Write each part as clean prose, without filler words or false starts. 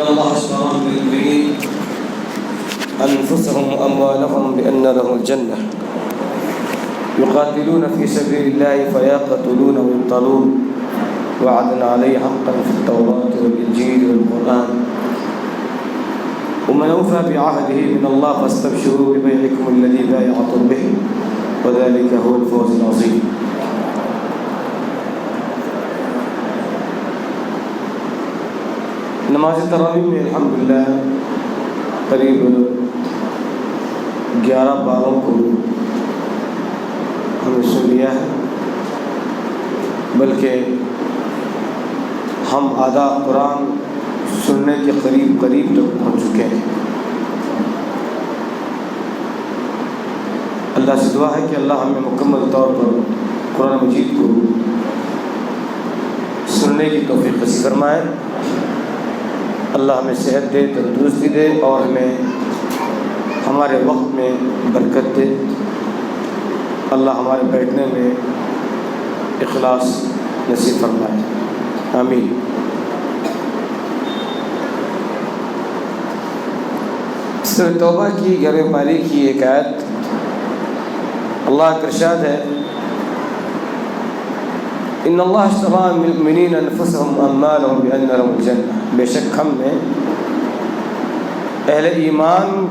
إن الله اشترى من المؤمنين أنفسهم وأموالهم بأن لهم الجنة يقاتلون في سبيل الله فيقتلون ويقتلون وعدا عليه حقا في التوراة والإنجيل والقرآن ومن أوفى بعهده من الله فاستبشروا ببيعكم الذي بايعتم به وذلك هو الفوز العظيم. نماز تراویح میں الحمدللہ قریب 11 باروں کو ہم نے سن لیا ہے، بلکہ ہم آدھا قرآن سننے کے قریب تک پہنچ چکے ہیں۔ اللہ سے دعا ہے کہ اللہ ہمیں مکمل طور پر قرآن مجید کو سننے کی توفیق نصیب فرمائے۔ اللہ ہمیں صحت دے، تندرستی دے اور ہمیں ہمارے وقت میں برکت دے۔ اللہ ہمارے بیٹھنے میں اخلاص نصیب فرمائے، آمین۔ سورۃ توبہ کی 11ویں پاری کی ایک آیت، اللہ کا ارشاد ہے ان اللہ اشتری من المؤمنین انفسهم واموالهم بان لهم الجنہ، بے شک ہم نے اہل ایمان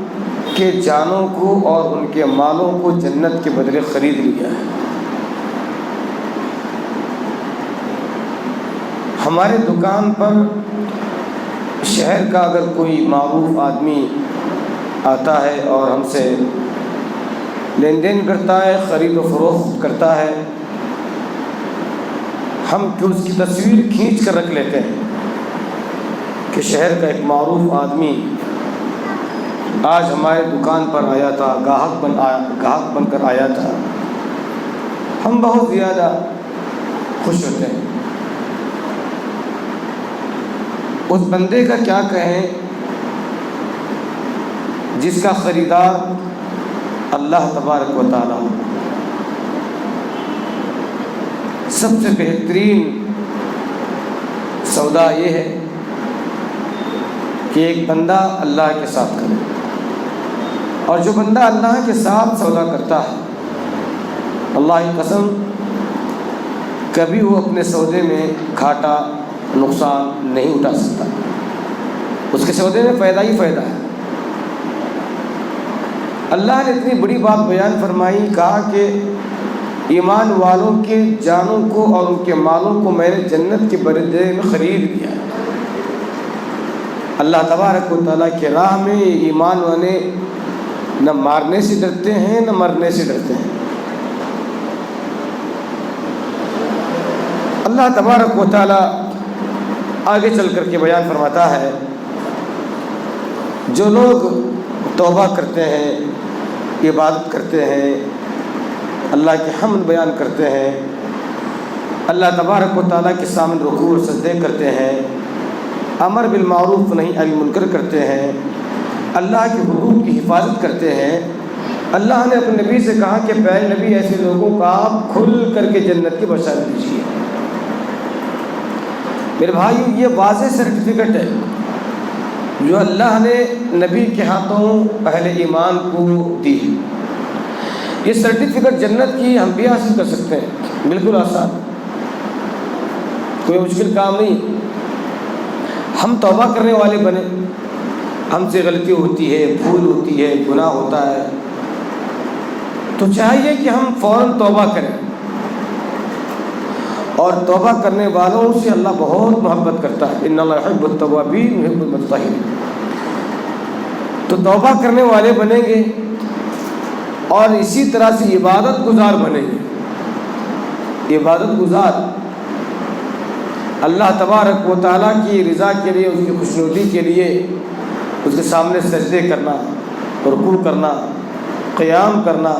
کے جانوں کو اور ان کے مالوں کو جنت کے بدلے خرید لیا ہے۔ ہمارے دکان پر شہر کا اگر کوئی معروف آدمی آتا ہے اور ہم سے لین دین کرتا ہے، خرید و فروخت کرتا ہے، ہم اس کی تصویر کھینچ کر رکھ لیتے ہیں کہ شہر کا ایک معروف آدمی آج ہمارے دکان پر آیا تھا، گاہک بن کر آیا تھا۔ ہم بہت زیادہ خوش ہوتے ہیں۔ اس بندے کا کیا کہیں جس کا خریدار اللہ تبارک و تعالی۔ سب سے بہترین سودا یہ ہے کہ ایک بندہ اللہ کے ساتھ کرے، اور جو بندہ اللہ کے ساتھ سودا کرتا ہے، اللہ کی قسم کبھی وہ اپنے سودے میں گھاٹا نقصان نہیں اٹھا سکتا، اس کے سودے میں فائدہ ہی فائدہ ہے۔ اللہ نے اتنی بڑی بات بیان فرمائی، کہا کہ ایمان والوں کے جانوں کو اور ان کے مالوں کو میں نے جنت کے بدلے میں خرید لیا ہے۔ اللہ تبارک و تعالیٰ کے راہ میں ایمان والے نہ مارنے سے ڈرتے ہیں نہ مرنے سے ڈرتے ہیں۔ اللہ تبارک و تعالیٰ آگے چل کر کے بیان فرماتا ہے، جو لوگ توبہ کرتے ہیں، عبادت کرتے ہیں، اللہ کی حمد بیان کرتے ہیں، اللہ تبارک و تعالیٰ کے سامنے رکوع اور سجدے کرتے ہیں، امر بالمعروف نہی عن المنکر کرتے ہیں، اللہ کے حقوق کی حفاظت کرتے ہیں۔ اللہ نے اپنے نبی سے کہا کہ پہلے نبی ایسے لوگوں کا آپ کھل کر کے جنت کی بشارت دیجیے۔ میرے بھائی، یہ واضح سرٹیفکیٹ ہے جو اللہ نے نبی کے ہاتھوں اہل ایمان کو دی۔ یہ سرٹیفکیٹ جنت کی ہم بھی حاصل کر سکتے ہیں، بالکل آسان، کوئی مشکل کام نہیں۔ ہم توبہ کرنے والے بنے، ہم سے غلطی ہوتی ہے، بھول ہوتی ہے، گناہ ہوتا ہے، تو چاہیے کہ ہم فوراً توبہ کریں، اور توبہ کرنے والوں سے اللہ بہت محبت کرتا ہے، ان اللہ یحب التوابین ویحب المتطہرین۔ تو توبہ کرنے والے بنیں گے اور اسی طرح سے عبادت گزار بنیں گے۔ عبادت گزار اللہ تبارک و تعالیٰ کی رضا کے لیے، اس کی خوشنودی کے لیے اس کے سامنے سجدے کرنا، رکوع کرنا، قیام کرنا،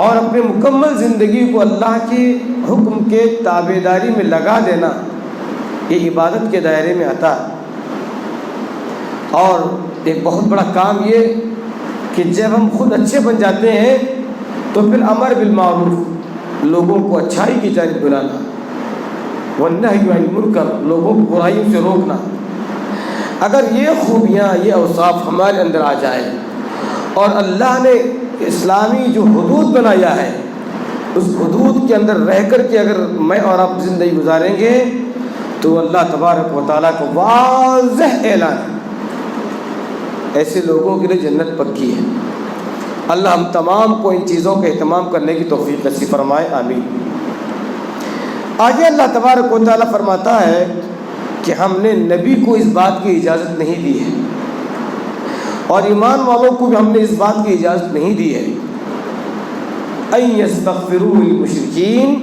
اور اپنے مکمل زندگی کو اللہ کے حکم کے تابعداری میں لگا دینا، یہ عبادت کے دائرے میں آتا ہے۔ اور ایک بہت بڑا کام یہ کہ جب ہم خود اچھے بن جاتے ہیں تو پھر امر بالمعروف، لوگوں کو اچھائی کی جانب بلانا، والنہی عن المنکر، لوگوں کو برائیوں سے روکنا۔ اگر یہ خوبیاں، یہ اوصاف ہمارے اندر آ جائے اور اللہ نے اسلامی جو حدود بنایا ہے اس حدود کے اندر رہ کر کے اگر میں اور آپ زندگی گزاریں گے تو اللہ تبارک و تعالیٰ کو واضح اعلان ہے، ایسے لوگوں کے لیے جنت پکی ہے۔ اللہ ہم تمام کو ان چیزوں کا اہتمام کرنے کی توفیق نصیب فرمائے، آمین۔ آگے اللہ تبارک و تعالیٰ فرماتا ہے کہ ہم نے نبی کو اس بات کی اجازت نہیں دی ہے اور ایمان والوں کو بھی ہم نے اس بات کی اجازت نہیں دی ہے ان یستغفروا للمشرکین،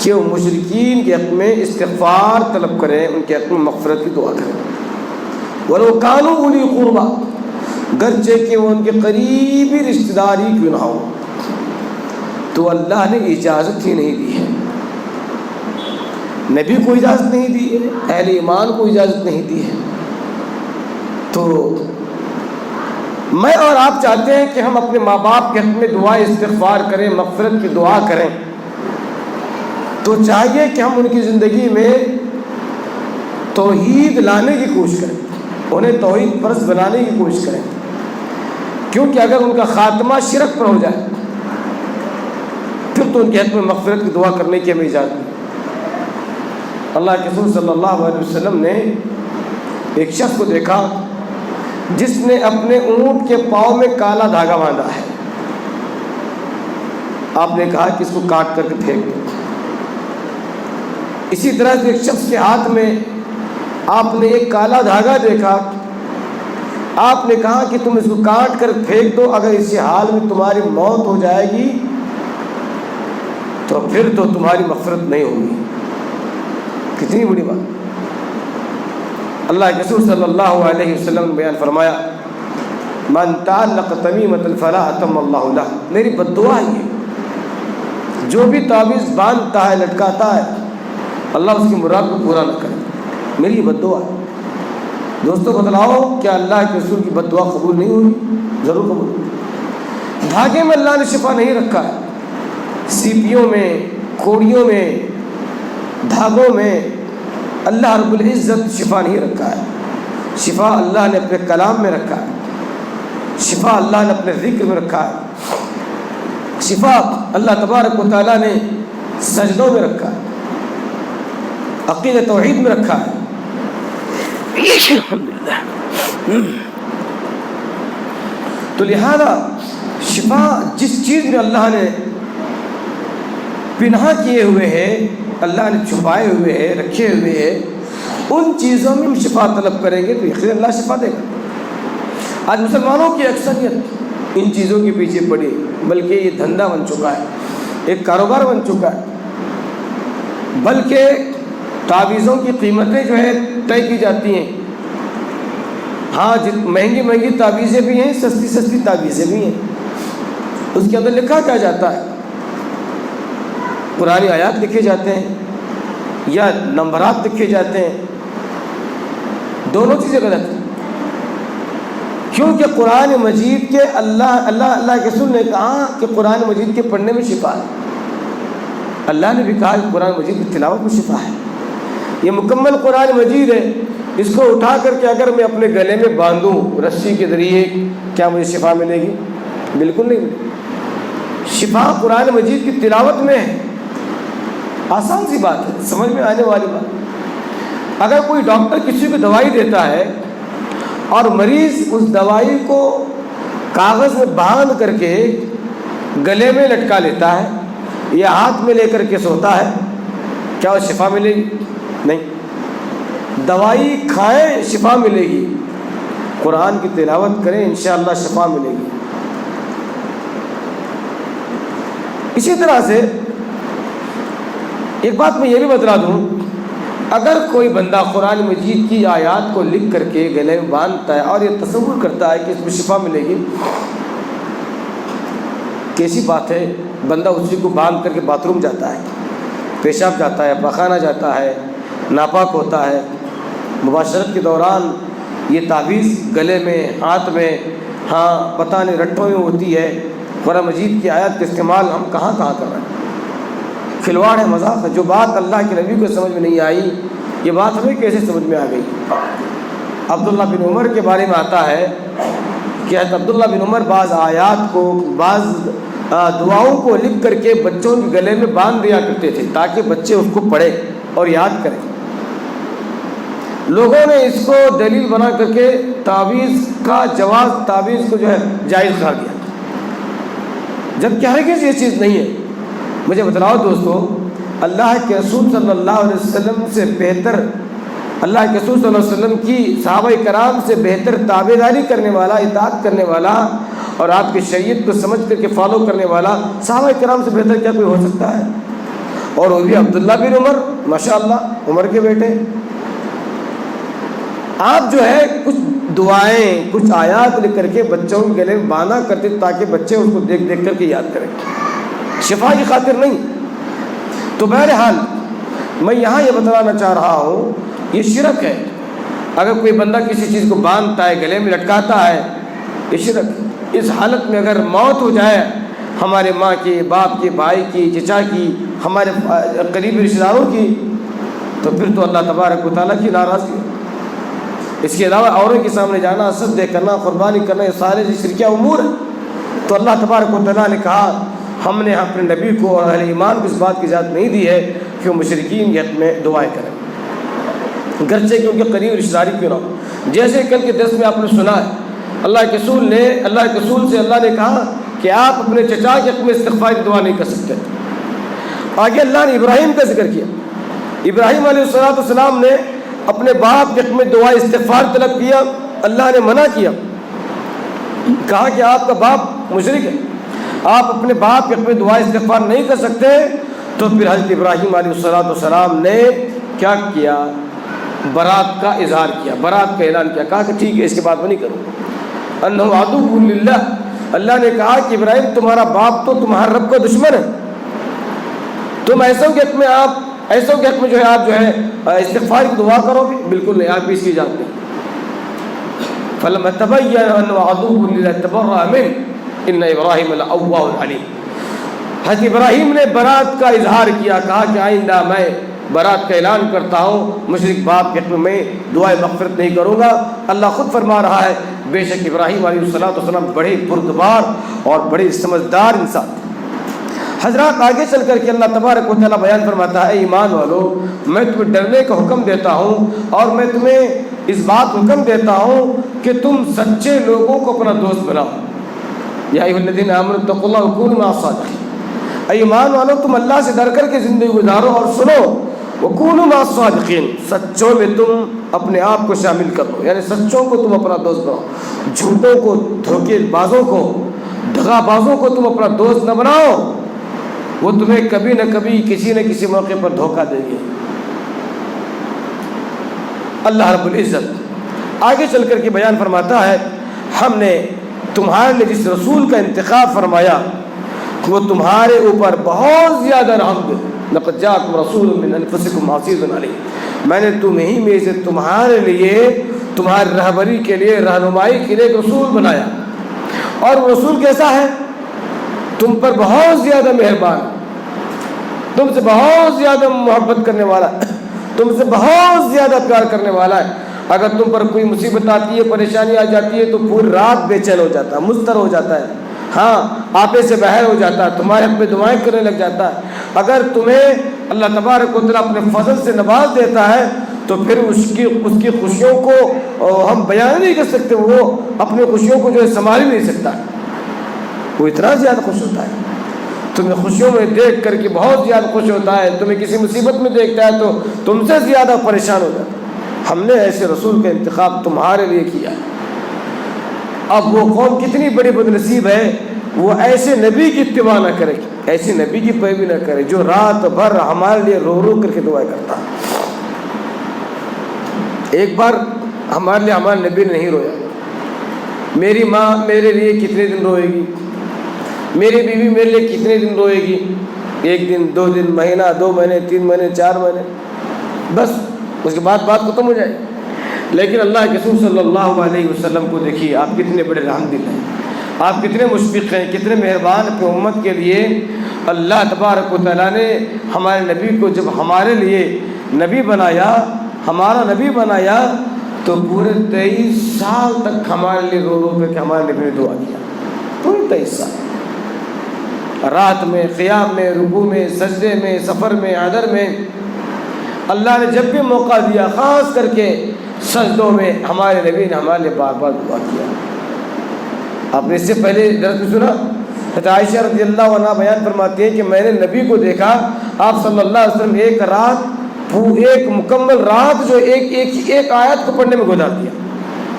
کہ وہ مشرکین کے حق میں استغفار طلب کریں، ان کے حق میں مغفرت کی دعا کریں، ولو کانوا اولی قربا، گرچہ کہ وہ ان کے قریبی رشتہ داری کیوں نہ ہو۔ تو اللہ نے اجازت ہی نہیں دی ہے، نبی کو اجازت نہیں دی ہے، اہل ایمان کو اجازت نہیں دی ہے۔ تو میں اور آپ چاہتے ہیں کہ ہم اپنے ماں باپ کے حق میں دعا استغفار کریں، مغفرت کی دعا کریں، تو چاہیے کہ ہم ان کی زندگی میں توحید لانے کی کوشش کریں، انہیں توحید پرست بنانے کی کوشش کریں، کیونکہ اگر ان کا خاتمہ شرک پر ہو جائے پھر تو ان کے حق میں مغفرت کی دعا کرنے کی ہمیں اجازت نہیں۔ اللہ کے رسول صلی اللہ علیہ وسلم نے ایک شخص کو دیکھا جس نے اپنے اونٹ کے پاؤں میں کالا دھاگا باندھا ہے۔ آپ نے کہا کہ اس کو کاٹ کر کے پھینک دو۔ اسی طرح سے ایک شخص کے ہاتھ میں آپ نے ایک کالا دھاگا دیکھا، آپ نے کہا کہ تم اس کو کاٹ کر پھینک دو، اگر اسی حال میں تمہاری موت ہو جائے گی تو پھر تو تمہاری مغفرت نہیں ہوگی۔ کتنی بڑی بات! اللہ کے رسول صلی اللہ علیہ وسلم نے بیان فرمایا، من تعلق تمیمۃ فلا اتم اللہ لہ، میری بد دعا ہے یہ، جو بھی تعویذ باندھتا ہے، لٹکاتا ہے، اللہ اس کی مراد کو پورا نہ کرے، میری یہ بد دعا ہے۔ دوستو بتلاؤ کیا اللہ کے رسول کی بد دعا قبول نہیں ہوگی؟ ضرور قبول ہوگی۔ دھاگے میں اللہ نے شفا نہیں رکھا ہے، سیپیوں میں، کوڑیوں میں، دھاگوں میں اللہ رب العزت شفا نہیں رکھا ہے۔ شفا اللہ نے اپنے کلام میں رکھا ہے، شفا اللہ نے اپنے ذکر میں رکھا ہے، شفا اللہ تبارک و تعالیٰ نے سجدوں میں رکھا ہے، عقیدہ توحید میں رکھا ہے۔ الحمدللہ۔ تو لہذا شفا جس چیز میں اللہ نے پنہا کیے ہوئے ہیں، اللہ نے چھپائے ہوئے ہیں، رکھے ہوئے ہیں، ان چیزوں میں ہم شفا طلب کریں گے تو یقیناً اللہ شفا دے گا۔ آج مسلمانوں کی اکثریت ان چیزوں کے پیچھے پڑی، بلکہ یہ دھندا بن چکا ہے، ایک کاروبار بن چکا ہے، بلکہ تعویذوں کی قیمتیں جو ہے طے کی جاتی ہیں۔ ہاں مہنگی مہنگی تعویذیں بھی ہیں، سستی سستی تعویذیں بھی ہیں، اس کے اندر لکھا کیا جاتا ہے؟ قرآن آیات لکھے جاتے ہیں یا نمبرات لکھے جاتے ہیں، دونوں چیزیں غلط ہیں، کیونکہ قرآن مجید کے اللہ کے رسول نے کہا کہ قرآن مجید کے پڑھنے میں شفا ہے۔ اللہ نے بھی کہا کہ قرآن مجید کی تلاوت میں شفا ہے۔ یہ مکمل قرآن مجید ہے، اس کو اٹھا کر کے اگر میں اپنے گلے میں باندھوں رسی کے ذریعے، کیا مجھے شفا ملے گی؟ بالکل نہیں ملے گی۔ شفا قرآن مجید کی تلاوت میں ہے۔ آسان سی بات ہے، سمجھ میں آنے والی بات۔ اگر کوئی ڈاکٹر کسی کو دوائی دیتا ہے اور مریض اس دوائی کو کاغذ میں باندھ کر کے گلے میں لٹکا لیتا ہے یا ہاتھ میں لے کر کے سوتا ہے، کیا وہ شفا ملے گی؟ نہیں۔ دوائی کھائیں شفا ملے گی، قرآن کی تلاوت کریں انشاءاللہ شفا ملے گی۔ اسی طرح سے ایک بات میں یہ بھی بتلا دوں، اگر کوئی بندہ قرآن مجید کی آیات کو لکھ کر کے گلے میں باندھتا ہے اور یہ تصور کرتا ہے کہ اس میں شفا ملے گی، کیسی بات ہے؟ بندہ اسی کو باندھ کر کے باتھ روم جاتا ہے، پیشاب جاتا ہے، پخانہ جاتا ہے، ناپاک ہوتا ہے، مباشرت کے دوران یہ تعویذ گلے میں، ہاتھ میں، ہاں پتہ نہیں رٹھوں میں ہوتی ہے۔ قرآن مجید کی آیات کا استعمال ہم کہاں کہاں کر رہے ہیں؟ کھلواڑ ہے، مذاق ہے۔ جو بات اللہ کے نبی کو سمجھ میں نہیں آئی، یہ بات ہمیں کیسے سمجھ میں آ گئی؟ عبداللہ بن عمر کے بارے میں آتا ہے کہ حضرت عبداللہ بن عمر بعض آیات کو، بعض دعاؤں کو لکھ کر کے بچوں کے گلے میں باندھ دیا کرتے تھے تاکہ بچے اس کو پڑھیں اور یاد کریں۔ لوگوں نے اس کو دلیل بنا کر کے تعویذ کا جواز، تعویذ کو جو ہے جائز قرار دیا، جبکہ ہرگز یہ چیز نہیں ہے۔ مجھے بتلاؤ دوستو، اللہ کے رسول صلی اللہ علیہ وسلم سے بہتر، اللہ کے رسول صلی اللہ علیہ وسلم کی صحابہ کرام سے بہتر تابعداری کرنے والا، اطاعت کرنے والا اور آپ کی شریعت کو سمجھ کر کے فالو کرنے والا صحابہ کرام سے بہتر کیا کوئی ہو سکتا ہے؟ اور وہ بھی عبداللہ بن عمر، ماشاءاللہ عمر کے بیٹے۔ آپ جو ہے کچھ دعائیں، کچھ آیات لکھ کر کے بچوں کے گلے میں باندھا کرتے تاکہ بچے اس کو دیکھ دیکھ کر کے یاد کریں، شفا کی خاطر نہیں۔ تو بہرحال میں یہاں یہ بتلانا چاہ رہا ہوں، یہ شرک ہے۔ اگر کوئی بندہ کسی چیز کو باندھتا ہے، گلے میں لٹکاتا ہے، یہ شرک۔ اس حالت میں اگر موت ہو جائے ہمارے ماں کی، باپ کی، بھائی کی، چچا کی، ہمارے قریبی رشتہ داروں کی، تو پھر تو اللہ تبارک و تعالیٰ کی ناراضگی ہے۔ اس کے علاوہ اوروں کے سامنے جانا، صدقہ کرنا، قربانی کرنا، یہ سارے شرکیہ امور ہیں۔ تو اللہ تبارک و تعالیٰ نے کہا ہم نے اپنے نبی کو اور اہل ایمان کو اس بات کی اجازت نہیں دی ہے کہ وہ مشرکین کے حق میں دعائیں کریں، گرچہ کہ ان کے قریب رشتہ داری کیوں نہ ہو۔ جیسے کل کے درس میں آپ نے سنا ہے، اللہ کے رسول سے اللہ نے کہا کہ آپ اپنے چچا کے حق میں استغفار کی دعا نہیں کر سکتے۔ آگے اللہ نے ابراہیم کا ذکر کیا، ابراہیم علیہ السلام نے اپنے باپ کے حق میں دعا استغفار طلب کیا، اللہ نے منع کیا، کہا کہ آپ کا باپ مشرک ہے، آپ اپنے باپ کے حق میں دعا استغفار نہیں کر سکتے۔ تو پھر حضرت ابراہیم علیہ السلام نے کیا کیا؟ برات کا اظہار کیا، برات کا اعلان کیا، کہا کہ ٹھیک ہے اس کے بعد میں نہیں کروں۔ انہ عدو للہ، اللہ نے کہا کہ ابراہیم تمہارا باپ تو تمہارے رب کا دشمن ہے، تم ایسوں کے حق میں جو ہے آپ جو ہے استغفار کی دعا کرو گے؟ بالکل نہیں، آپ بھی اس کی اجازت نہیں۔ فلما تبین انہ عدو للہ تبرأ منہ ان ابراہیم لأواه حلیم۔ حضرت ابراہیم نے برات کا اظہار کیا، کہا کہ آئندہ میں برات کا اعلان کرتا ہوں، مشرک باپ کے حق میں دعائے مغفرت نہیں کروں گا۔ اللہ خود فرما رہا ہے بے شک ابراہیم علیہ السلام بڑے بردبار اور بڑے سمجھدار انسان۔ حضرات آگے چل کر کے اللہ تبارک و تعالیٰ بیان فرماتا ہے، ایمان والو میں تمہیں ڈرنے کا حکم دیتا ہوں اور میں تمہیں اس بات حکم دیتا ہوں کہ تم سچے لوگوں کو اپنا دوست بناؤ۔ یا ایھا الذین آمنوا اتقوا اللہ وکونوا مع الصادقین، ایمان والو تم اللہ سے ڈر کر کے زندگی گزارو اور سنو، وکونوا مع الصادقین، سچوں میں تم اپنے آپ کو شامل کر لو، یعنی سچوں کو تم اپنا دوست بناؤ، جھوٹوں کو، دھوکے بازوں کو، دغا بازوں کو تم اپنا دوست نہ بناؤ، وہ تمہیں کبھی نہ کبھی کسی نہ کسی موقع پر دھوکہ دیں گے۔ اللہ رب العزت آگے چل کر کے بیان فرماتا ہے، ہم نے تمہارے لیے جس رسول کا انتخاب فرمایا وہ تمہارے اوپر بہت زیادہ رحم دے۔ لقد جاءکم رسول من انفسکم عزیز علیہ، میں نے تمہیں میں سے تمہارے لیے، تمہاری رہبری کے لیے، رہنمائی کے لیے ایک رسول بنایا، اور وہ رسول کیسا ہے؟ تم پر بہت زیادہ مہربان، تم سے بہت زیادہ محبت کرنے والا، تم سے بہت زیادہ پیار کرنے والا ہے۔ اگر تم پر کوئی مصیبت آتی ہے، پریشانی آ جاتی ہے تو پوری رات بے چین ہو جاتا ہے، مضطر ہو جاتا ہے، ہاں آپے سے باہر ہو جاتا ہے، تمہارے حق میں دعائیں کرنے لگ جاتا ہے۔ اگر تمہیں اللہ تبارک و تعالیٰ اپنے فضل سے نواز دیتا ہے تو پھر اس کی خوشیوں کو ہم بیان نہیں کر سکتے، وہ اپنی خوشیوں کو جو ہے سنبھال نہیں سکتا ہے، وہ اتنا زیادہ خوش ہوتا ہے، تمہیں خوشیوں میں دیکھ کر کے بہت زیادہ خوش ہوتا ہے، تمہیں کسی مصیبت میں دیکھتا ہے تو تم سے زیادہ پریشان ہو جاتا ہے۔ ہم نے ایسے رسول کا انتخاب تمہارے لیے کیا۔ اب وہ قوم کتنی بڑی بد نصیب ہے، وہ ایسے نبی کی اتباع نہ کرے، ایسے نبی کی پیروی نہ کرے جو رات بھر ہمارے لیے رو رو کر کے دعائیں کرتا۔ ایک بار ہمارے نبی نے نہیں رویا، میری ماں میرے لیے کتنے دن روئے گی، میری بیوی میرے لیے کتنے دن روئے گی، ایک دن، 2 دن، مہینہ، 2 مہینے، 3 مہینے، 4 مہینے، بس اس کے بعد بات ختم ہو جائے گی۔ لیکن اللہ کے رسول صلی اللہ علیہ وسلم کو دیکھیے، آپ کتنے بڑے رحم دل ہیں، آپ کتنے مشفق ہیں، کتنے مہربان اپنی امت کے لیے۔ اللہ تبارک و تعالیٰ نے ہمارے نبی کو جب ہمارے لیے نبی بنایا، ہمارا نبی بنایا، تو پورے 23 سال تک ہمارے لیے رو رو کر کے ہمارے نبی نے دعا کیا۔ پورے 23 سال، رات میں، قیام میں، رکوع میں، سجدے میں، سفر میں، حضر میں، اللہ نے جب بھی موقع دیا، خاص کر کے سجدوں میں، ہمارے نبی نے ہمارے لیے بار بار دعا کیا۔ آپ نے اس سے پہلے درس میں سنا، حضرت عائشہ رضی اللہ عنہ بیان فرماتی ہیں کہ میں نے نبی کو دیکھا، آپ صلی اللہ علیہ وسلم ایک مکمل رات جو ایک آیت کو پڑھنے میں گزار دیا۔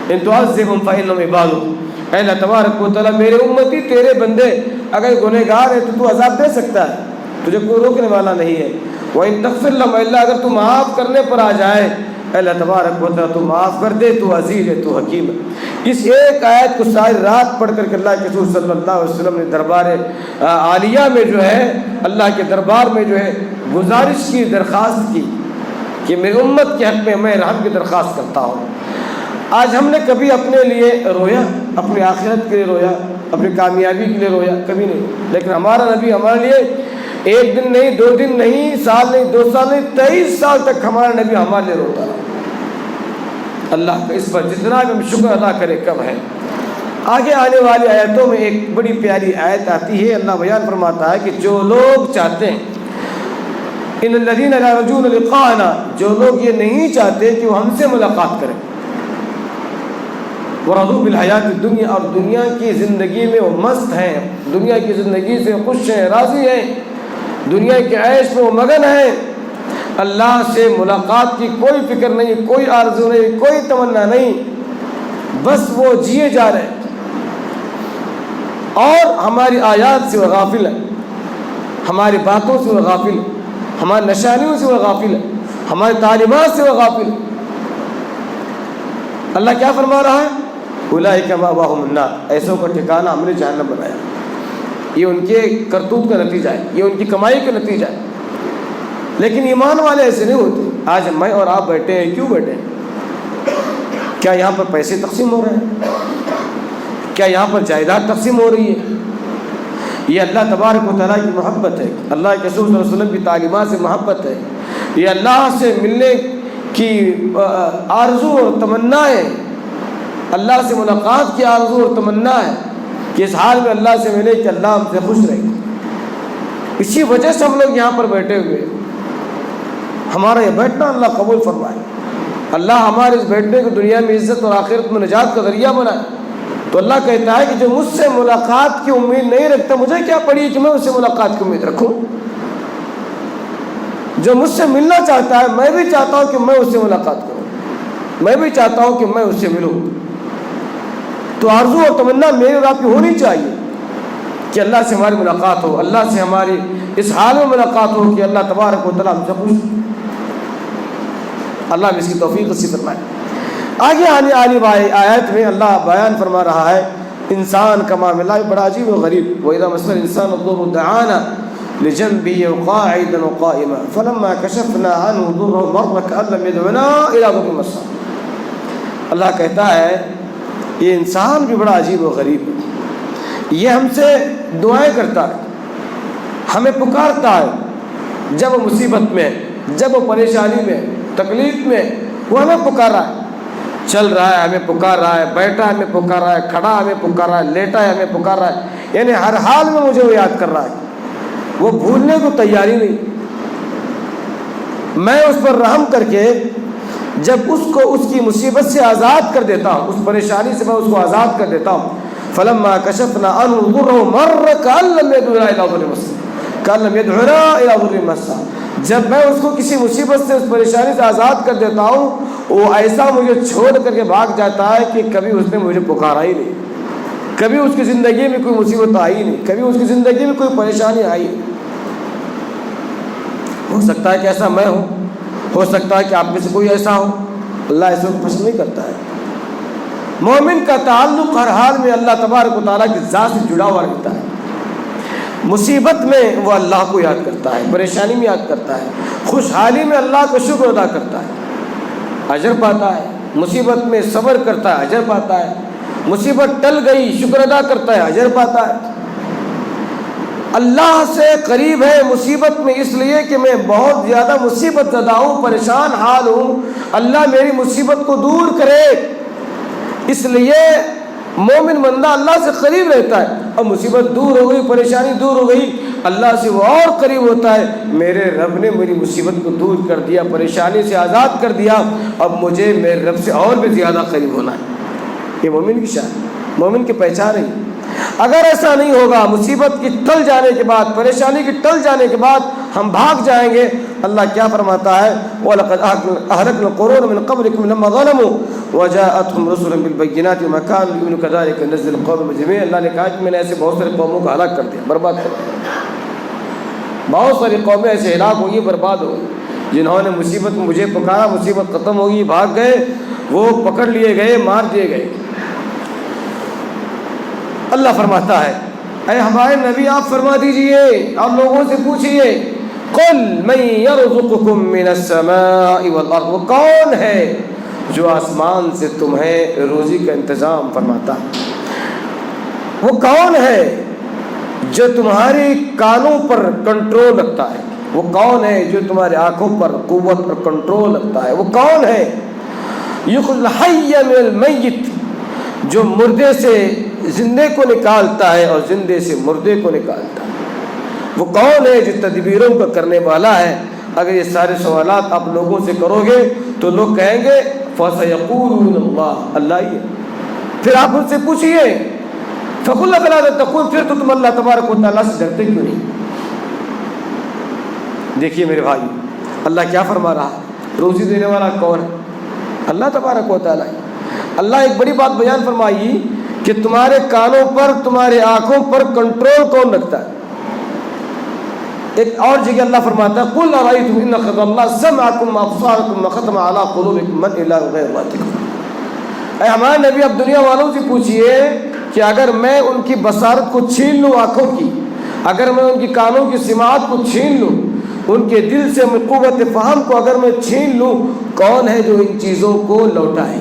ان تعذبهم فإنهم عبادك، اے اللہ تبارک و تعالیٰ میرے امتی تیرے بندے اگر گنہگار ہے تو عذاب دے سکتا ہے، تجھے کوئی روکنے والا نہیں ہے۔ وَإِن تغفر لهم، اللہ اگر تو معاف کرنے پر آ جائے، اے اللہ تبارک و تعالیٰ تو معاف کر دے، تو عزیز ہے، تو حکیم ہے۔ اس ایک آیت کو ساری رات پڑھ کر کے اللہ کے رسول صلی اللہ علیہ وسلم نے دربار عالیہ میں جو ہے، اللہ کے دربار میں جو ہے گزارش کی، درخواست کی کہ میری امت کے حق میں میں رحم کی درخواست کرتا ہوں۔ آج ہم نے کبھی اپنے لیے رویا، اپنی آخرت کے لیے رویا، اپنی کامیابی کے لیے رویا؟ کبھی نہیں۔ لیکن ہمارا نبی ہمارے لیے ایک دن نہیں، 2 دن نہیں، سال نہیں، 2 سال نہیں، 23 سال تک ہمارا نبی ہمارے لیے روتا رہا۔ اللہ کا اس پر جتنا بھی ہم شکر ادا کرے کم ہے۔ آگے آنے والی آیتوں میں ایک بڑی پیاری آیت آتی ہے، اللہ بیان فرماتا ہے کہ جو لوگ چاہتے ہیں، ان الذین لا یرجون لقاءنا، جو لوگ یہ نہیں چاہتے کہ وہ ہم سے ملاقات کریں، ورضوا بالحیات الدنیا، اور دنیا کی زندگی میں وہ مست ہیں، دنیا کی زندگی سے خوش ہیں، راضی ہیں، دنیا کے عیش میں وہ مگن ہیں، اللہ سے ملاقات کی کوئی فکر نہیں، کوئی آرزو نہیں، کوئی تمنا نہیں، بس وہ جیے جا رہے ہیں، اور ہماری آیات سے وہ غافل ہے، ہماری باتوں سے وہ غافل ہے، ہماری نشانیوں سے وہ غافل ہے، ہماری تعلیمات سے وہ غافل ہے۔ اللہ کیا فرما رہا ہے؟ اولئک مأواہم النار، ایسوں کا ٹھکانہ ہم نے جہنم بنایا۔ یہ ان کے کرتوت کا نتیجہ ہے، یہ ان کی کمائی کا نتیجہ ہے۔ لیکن ایمان والے ایسے نہیں ہوتے۔ آج میں اور آپ بیٹھے ہیں، کیوں بیٹھے ہیں؟ کیا یہاں پر پیسے تقسیم ہو رہے ہیں؟ کیا یہاں پر جائیداد تقسیم ہو رہی ہے؟ یہ اللہ تبارک و تعالیٰ کی محبت ہے، اللہ کے رسول صلی اللہ علیہ وسلم کی تعلیمات سے محبت ہے، یہ اللہ سے ملنے کی آرزو اور تمنا ہے، اللہ سے ملاقات کی آرزو اور تمنا ہے کہ اس حال میں اللہ سے ملے کہ اللہ ہم سے خوش رہے۔ اسی وجہ سے ہم لوگ یہاں پر بیٹھے ہوئے، ہمارا یہ بیٹھنا اللہ قبول فرمائے، اللہ ہمارے اس بیٹھنے کو دنیا میں عزت اور آخرت میں نجات کا ذریعہ بنائے۔ تو اللہ کہتا ہے کہ جو مجھ سے ملاقات کی امید نہیں رکھتا، مجھے کیا پڑی کہ میں اس سے ملاقات کی امید رکھوں؟ جو مجھ سے ملنا چاہتا ہے، میں بھی چاہتا ہوں کہ میں اس سے ملاقات کروں، میں بھی چاہتا ہوں کہ میں اس سے ملوں۔ تو آرزو اور تمنا میرے اور آپ کی ہونی چاہیے کہ اللہ سے ہماری ملاقات ہو، اللہ سے ہماری اس حال میں ملاقات ہو کہ اللہ تبارک و تعالیٰ ہم سے خوش۔ اللہ نے اس کی توفیق نصیب فرمائے۔ آگے آنے والی آیت میں اللہ بیان فرما رہا ہے انسان کا معاملہ بڑا عجیب و غریب۔ وَإِذَا مَسَّ الْإِنسَانَ الضُّرُّ دَعَانَا لِجَنبِهِ قَاعِدًا وَقَائِمًا فَلَمَّا كَشَفْنَا عَنْهُ ضُرَّهُ مَرَّ كَأَن لَّمْ يَدْعُنَا إِلَىٰ ضُرٍّ مَّسَّهُ۔ اللہ کہتا ہے یہ انسان بھی بڑا عجیب و غریب ہے، یہ ہم سے دعائیں کرتا ہے، ہمیں پکارتا ہے، جب وہ مصیبت میں، جب وہ پریشانی میں، تکلیف میں، وہ ہمیں پکار رہا ہے، چل رہا ہے ہمیں پکار رہا ہے، بیٹھا ہے ہمیں پکار رہا ہے، کھڑا ہمیں پکار رہا ہے، لیٹا ہے ہمیں پکار رہا ہے، یعنی ہر حال میں مجھے وہ یاد کر رہا ہے، وہ بھولنے کو تیاری نہیں۔ میں اس پر رحم کر کے جب اس کو اس کی مصیبت سے آزاد کر دیتا ہوں، اس پریشانی سے میں اس کو آزاد کر دیتا ہوں، فلما کشفنا عنہ ضرہ مر کأن لم يدعنا إلى ضر مسّه، کأن لم يدعنا إلى ضر مسّه، جب میں اس کو کسی مصیبت سے، اس پریشانی سے آزاد کر دیتا ہوں، وہ ایسا مجھے چھوڑ کر کے بھاگ جاتا ہے کہ کبھی اس نے مجھے پکارا ہی نہیں، کبھی اس کی زندگی میں کوئی مصیبت آئی نہیں، کبھی اس کی زندگی میں کوئی پریشانی آئی نہیں۔ ہو سکتا ہے کہ ایسا میں ہوں، ہو سکتا ہے کہ آپ میں سے کوئی ایسا ہو، اللہ ایسے کو پسند نہیں کرتا ہے۔ مومن کا تعلق ہر حال میں اللہ تبارک و تعالیٰ کی ذات سے جڑا ہوا رہتا ہے۔ مصیبت میں وہ اللہ کو یاد کرتا ہے، پریشانی میں یاد کرتا ہے، خوشحالی میں اللہ کا شکر ادا کرتا ہے، اجر پاتا ہے، مصیبت میں صبر کرتا ہے، اجر پاتا ہے، مصیبت ٹل گئی شکر ادا کرتا ہے اجر پاتا ہے۔ اللہ سے قریب ہے مصیبت میں اس لیے کہ میں بہت زیادہ مصیبت زدہ ہوں، پریشان حال ہوں، اللہ میری مصیبت کو دور کرے، اس لیے مومن بندہ اللہ سے قریب رہتا ہے۔ اب مصیبت دور ہو گئی، پریشانی دور ہو گئی، اللہ سے وہ اور قریب ہوتا ہے، میرے رب نے میری مصیبت کو دور کر دیا، پریشانی سے آزاد کر دیا، اب مجھے میرے رب سے اور بھی زیادہ قریب ہونا ہے۔ یہ مومن کی شان، مومن کی پہچان ہے۔ اگر ایسا نہیں ہوگا، مصیبت کی ٹل جانے کے بعد، پریشانی کی ٹل جانے کے بعد ہم بھاگ جائیں گے، اللہ کیا فرماتا ہے؟ وَلَقَدْ أَهْلَكْنَا الْقُرُونَ مِنْ قَبْلِكُمْ لَمَّا ظَلَمُوا وَجَاءَتْهُمْ رُسُلُهُم بِالْبَيِّنَاتِ وَمَا كَانُوا لِيُؤْمِنُوا كَذَلِكَ نَجْزِي الْقَوْمَ الْمُجْرِمِينَ۔ اللہ نے کہا کہ میں نے ایسے بہت سارے قوموں کو ہلاک کر دیا، برباد کر دیا۔ بہت ساری قومیں ایسے ہلاک ہوئی، برباد ہو گئی، جنہوں نے مصیبت میں مجھے پکارا، مصیبت ختم ہوگی، بھاگ گئے، وہ پکڑ لیے گئے، مار دیے گئے۔ اللہ فرماتا ہے اے ہمارے نبی آپ فرما دیجئے، آپ لوگوں سے پوچھئے، قل من یرزقکم من السماء والارض، وہ کون ہے جو آسمان سے تمہیں روزی کا انتظام فرماتا ہے؟ وہ کون ہے جو تمہاری کانوں پر کنٹرول رکھتا ہے؟ وہ کون ہے جو تمہاری آنکھوں پر قوت اور کنٹرول رکھتا ہے؟ وہ کون ہے؟ یخرج الحی من المیت، جو مردے سے زندے کو نکالتا ہے اور زندے سے مردے کو نکالتا ہے۔ وہ کون ہے جو تدبیروں کا کرنے والا ہے؟ اگر یہ سارے سوالات آپ لوگوں سے کرو گے تو لوگ کہیں گے فَسَيَقُولُونَ اللَّهُ، اللہ ہی ہے۔ پھر آپ ان سے پوچھئے فَقُلْ أَفَلَا تَتَّقُونَ، پھر تو تم اللہ تبارک و تعالیٰ سے ڈرتے کیوں نہیں؟ دیکھیے میرے بھائی، اللہ کیا فرما رہا ہے؟ روزی دینے والا کون ہے؟ اللہ تبارک و تعالیٰ ہے۔ اللہ ایک بڑی بات بیان فرمائی کہ تمہارے کانوں پر، تمہارے آنکھوں پر کنٹرول کون رکھتا ہے؟ ایک اور جگہ اللہ فرماتا ہے قُلْ أَرَأَيْتُمْ إِنْ أَخَذَ اللَّهُ سَمْعَكُمْ وَأَبْصَارَكُمْ وَخَتَمَ عَلَىٰ قُلُوبِكُم مَّنْ إِلَٰهٌ غَيْرُ اللَّهِ۔ اے ہمارے نبی اب دنیا والوں سے پوچھئے کہ اگر میں ان کی بصارت کو چھین لوں، آنکھوں کی، اگر میں ان کی کانوں کی سماعت کو چھین لوں، ان کے دل سے قوت فہم کو اگر میں چھین لوں، کون ہے جو ان چیزوں کو لوٹائے؟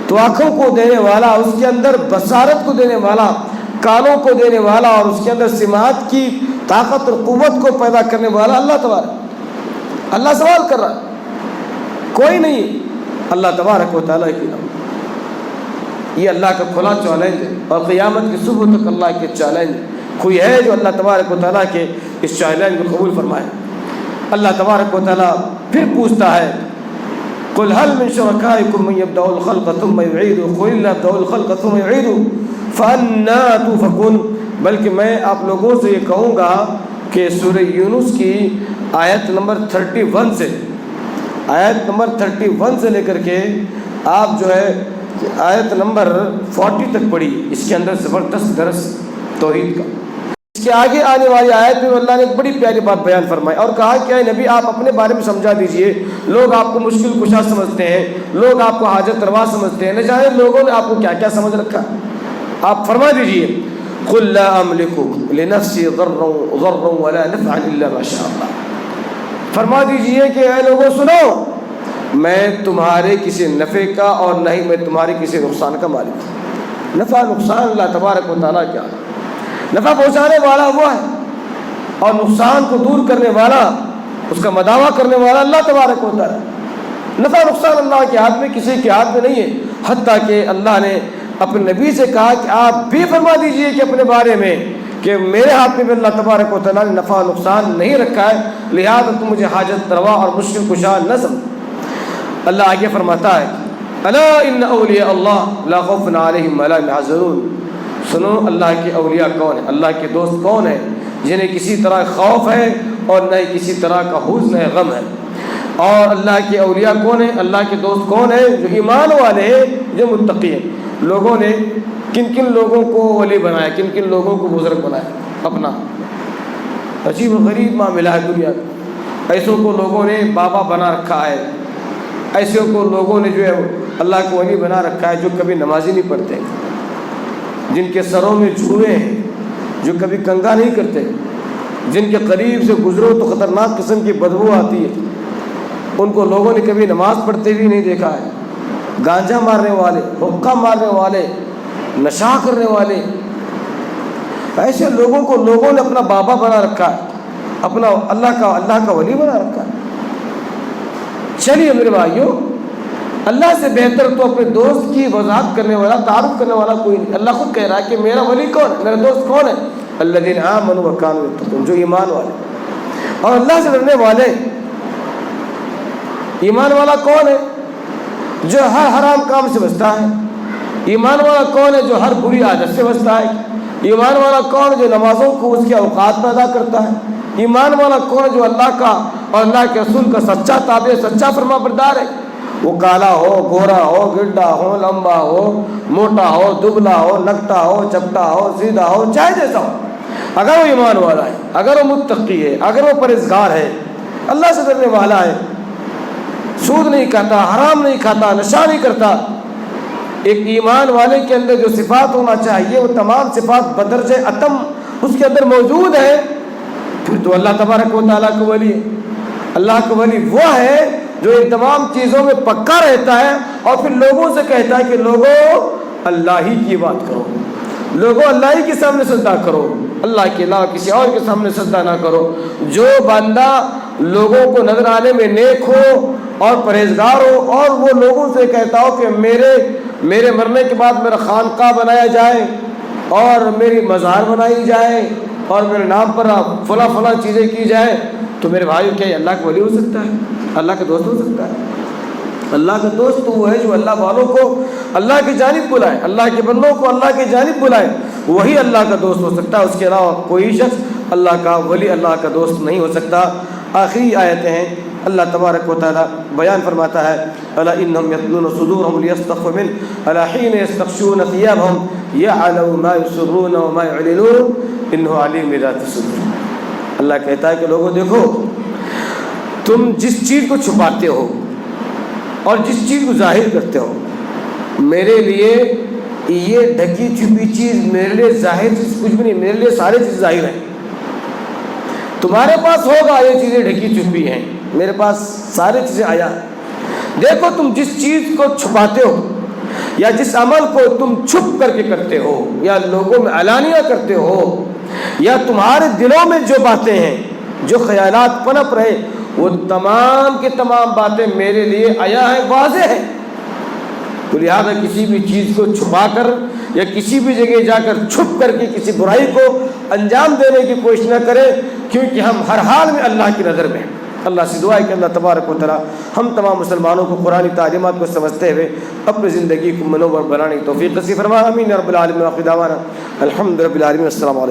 تو آنکھوں کو دینے والا، اس کے اندر بصارت کو دینے والا، کانوں کو دینے والا اور اس کے اندر سماعت کی طاقت اور قوت کو پیدا کرنے والا اللہ تبارک۔ اللہ سوال کر رہا ہے، کوئی نہیں، اللہ تبارک و تعالیٰ کی نام۔ یہ اللہ کا کھلا چیلنج ہے، اور قیامت کی صبح تک اللہ کے چیلنج کوئی ہے جو اللہ تبارک و تعالیٰ کے اس چیلنج کو قبول فرمائے؟ اللہ تبارک و تعالیٰ پھر پوچھتا ہے قل هل من شركائكم من يبدأ الخلق ثم يعيده قل الله يبدأ الخلق ثم يعيده فأنى تؤفكون۔ بلکہ میں آپ لوگوں سے یہ کہوں گا کہ سورہ یونس کی آیت نمبر 31 سے، آیت نمبر 31 سے لے کر کے آپ جو ہے آیت نمبر 40 تک پڑھی، اس کے اندر زبردست درس توحید کا۔ اس کے آگے آنے والی آیت میں اللہ نے ایک بڑی پیاری بات بیان فرمائی اور کہا کہ اے نبی آپ اپنے بارے میں سمجھا دیجئے، لوگ آپ کو مشکل کشا سمجھتے ہیں، لوگ آپ کو حاجت روا سمجھتے ہیں، نہ جانے لوگوں نے آپ کو کیا کیا سمجھ رکھا۔ آپ فرما دیجئے قل لا املک لنفسی ضرا ولا نفعا الا ما شاء اللہ، فرما دیجئے کہ اے لوگوں سنو، میں تمہارے کسی نفع کا اور نہ ہی میں تمہارے کسی نقصان کا مالک ہوں۔ نفع نقصان اللہ تبارک و تعالیٰ کیا ہے؟ نفع پہنچانے والا وہ ہے اور نقصان کو دور کرنے والا، اس کا مداوع کرنے والا اللہ تبارک و تعالیٰ۔ نفع نقصان اللہ کے ہاتھ میں، کسی کے ہاتھ میں نہیں ہے، حتیٰ کہ اللہ نے اپنے نبی سے کہا کہ آپ بھی فرما دیجئے کہ اپنے بارے میں کہ میرے ہاتھ میں بھی اللہ تبارک و تعالیٰ نے نفع نقصان نہیں رکھا ہے، لہذا تم مجھے حاجت روا اور مشکل کشا نہ سمجھ۔ اللہ آگے فرماتا ہے الا ان اولیاء اللہ لا خوف علیہم ولا هم يحزنون، سنو اللہ کے اولیاء کون ہیں، اللہ کے دوست کون ہیں جنہیں کسی طرح خوف ہے اور نہ ہی کسی طرح کا حزن ہے، غم ہے۔ اور اللہ کے اولیاء کون ہیں، اللہ کے دوست کون ہیں؟ جو ایمان والے ہیں، جو متقی ہیں۔ لوگوں نے کن کن لوگوں کو ولی بنایا، کن کن لوگوں کو بزرگ بنایا؟ اپنا عجیب و غریب معاملہ ہے دنیا کا۔ ایسوں کو لوگوں نے بابا بنا رکھا ہے، ایسوں کو لوگوں نے جو ہے اللہ کو ولی بنا رکھا ہے جو کبھی نمازی نہیں پڑھتے، جن کے سروں میں جھوئے ہیں، جو کبھی کنگا نہیں کرتے، جن کے قریب سے گزرو تو خطرناک قسم کی بدبو آتی ہے، ان کو لوگوں نے کبھی نماز پڑھتے بھی نہیں دیکھا ہے، گانجا مارنے والے، حقہ مارنے والے، نشہ کرنے والے، ایسے لوگوں کو لوگوں نے اپنا بابا بنا رکھا ہے، اپنا اللہ کا ولی بنا رکھا ہے۔ چلیے میرے بھائیوں، اللہ سے بہتر تو اپنے دوست کی وضاحت کرنے والا، تعارف کرنے والا کوئی نہیں۔ اللہ خود کہہ رہا ہے کہ میرا ولی کون ہے، میرا دوست کون ہے؟ الذین آمنوا وکانوا یتقون، جو ایمان والے اور اللہ سے ڈرنے والے۔ ایمان والا کون ہے؟ جو ہر حرام کام سے بچتا ہے۔ ایمان والا کون ہے؟ جو ہر بری عادت سے بچتا ہے۔ ایمان والا کون ہے؟ جو نمازوں کو اس کے اوقات میں ادا کرتا ہے۔ ایمان والا کون ہے؟ جو اللہ کا اور اللہ کے رسول کا سچا تابع، سچا فرما بردار ہے۔ وہ کالا ہو، گورا ہو، گڈھا ہو، لمبا ہو، موٹا ہو، دبلا ہو، نکٹا ہو، چپٹا ہو، سیدھا ہو، چاہے جیسا ہو، اگر وہ ایمان والا ہے، اگر وہ متقی ہے، اگر وہ پرہیزگار ہے، اللہ سے ڈرنے والا ہے، سود نہیں کھاتا، حرام نہیں کھاتا، نشہ نہیں کرتا، ایک ایمان والے کے اندر جو صفات ہونا چاہیے وہ تمام صفات بدرجہ اتم اس کے اندر موجود ہے، پھر تو اللہ تبارک و تعالیٰ کا ولی ہے۔ اللہ کا ولی وہ ہے جو ان تمام چیزوں میں پکا رہتا ہے اور پھر لوگوں سے کہتا ہے کہ لوگوں اللہ ہی کی بات کرو، لوگوں اللہ ہی کے سامنے سجدہ کرو، اللہ کے علاوہ کسی اور کے سامنے سجدہ نہ کرو۔ جو بندہ لوگوں کو نظر آنے میں نیک ہو اور پرہیزگار ہو اور وہ لوگوں سے کہتا ہو کہ میرے مرنے کے بعد میرا خانقاہ بنایا جائے اور میری مزار بنائی جائے اور میرے نام پر فلاں چیزیں کی جائے، تو میرے بھائیو کیا یہ اللہ کا ولی ہو سکتا ہے؟ اللہ کا دوست ہو سکتا ہے؟ اللہ کا دوست تو وہ ہے جو اللہ والوں کو اللہ کی جانب بلائے، اللہ کے بندوں کو اللہ کی جانب بلائے، وہی اللہ کا دوست ہو سکتا ہے۔ اس کے علاوہ کوئی شخص اللہ کا ولی، اللہ کا دوست نہیں ہو سکتا۔ آخری آیتیں ہیں، اللہ تبارک و تعالیٰ بیان فرماتا ہے الا انہم یثنون صدورہم لیستخفوا منہ الا حین یستغشون ثیابہم یعلم ما یسرون وما یعلنون انہ علیم بذات الصدور۔ اللہ کہتا ہے کہ لوگوں دیکھو، تم جس چیز کو چھپاتے ہو اور جس چیز کو ظاہر کرتے ہو، میرے لیے یہ ڈھکی چھپی چیز، میرے لیے ظاہر چیز کچھ بھی نہیں، میرے لیے سارے چیز ظاہر ہیں۔ تمہارے پاس ہوگا یہ چیزیں ڈھکی چھپی ہیں، میرے پاس سارے چیزیں آیا۔ دیکھو تم جس چیز کو چھپاتے ہو یا جس عمل کو تم چھپ کر کے کرتے ہو یا لوگوں میں علانیہ کرتے ہو یا تمہارے دلوں میں جو باتیں ہیں، جو خیالات پنپ رہے، وہ تمام کی تمام باتیں میرے لیے آیا ہے، واضح ہے۔ تو لہٰذا کسی بھی چیز کو چھپا کر یا کسی بھی جگہ جا کر چھپ کر کے کسی برائی کو انجام دینے کی کوشش نہ کرے، کیونکہ ہم ہر حال میں اللہ کی نظر میں ہیں۔ اللہ سے دعا ہے کہ اللہ تبارک و تعالیٰ ہم تمام مسلمانوں کو قرآن تعلیمات کو سمجھتے ہوئے اپنی زندگی کو منور بنانے کی توفیق نصیب فرمائے۔ آمین رب العالمین، وآخر دعوانا الحمد للہ رب العالمین، السلام علیکم۔